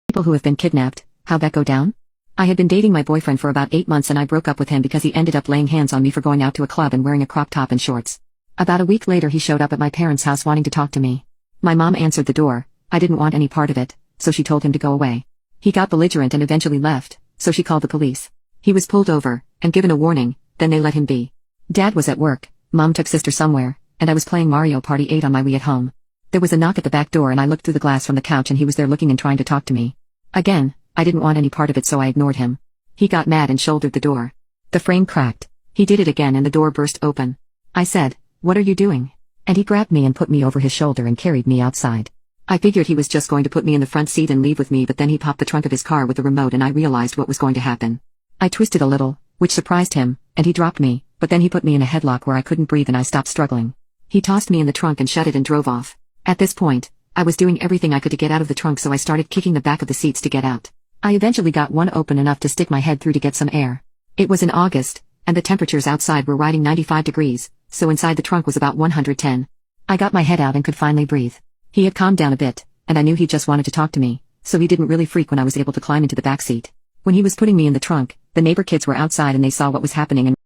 People who have been kidnapped, how'd that go down? I had been dating my boyfriend for about 8 months and I broke up with him because he ended up laying hands on me for going out to a club and wearing a crop top and shorts. About a week later he showed up at my parents' house wanting to talk to me. My mom answered the door. I didn't want any part of it, so she told him to go away. He got belligerent and eventually left, so she called the police. He was pulled over, and given a warning, then they let him be. Dad was at work, Mom took sister somewhere, and I was playing Mario Party 8 on my Wii at home. There was a knock at the back door and I looked through the glass from the couch and he was there looking and trying to talk to me. Again, I didn't want any part of it so I ignored him. He got mad and shouldered the door. The frame cracked. He did it again and the door burst open. I said, "What are you doing?" And he grabbed me and put me over his shoulder and carried me outside. I figured he was just going to put me in the front seat and leave with me, but then he popped the trunk of his car with the remote and I realized what was going to happen. I twisted a little, which surprised him, and he dropped me, but then he put me in a headlock where I couldn't breathe and I stopped struggling. He tossed me in the trunk and shut it and drove off. At this point, I was doing everything I could to get out of the trunk, so I started kicking the back of the seats to get out. I eventually got one open enough to stick my head through to get some air. It was in August, and the temperatures outside were riding 95 degrees, so inside the trunk was about 110. I got my head out and could finally breathe. He had calmed down a bit, and I knew he just wanted to talk to me, so he didn't really freak when I was able to climb into the back seat. When he was putting me in the trunk, the neighbor kids were outside and they saw what was happening and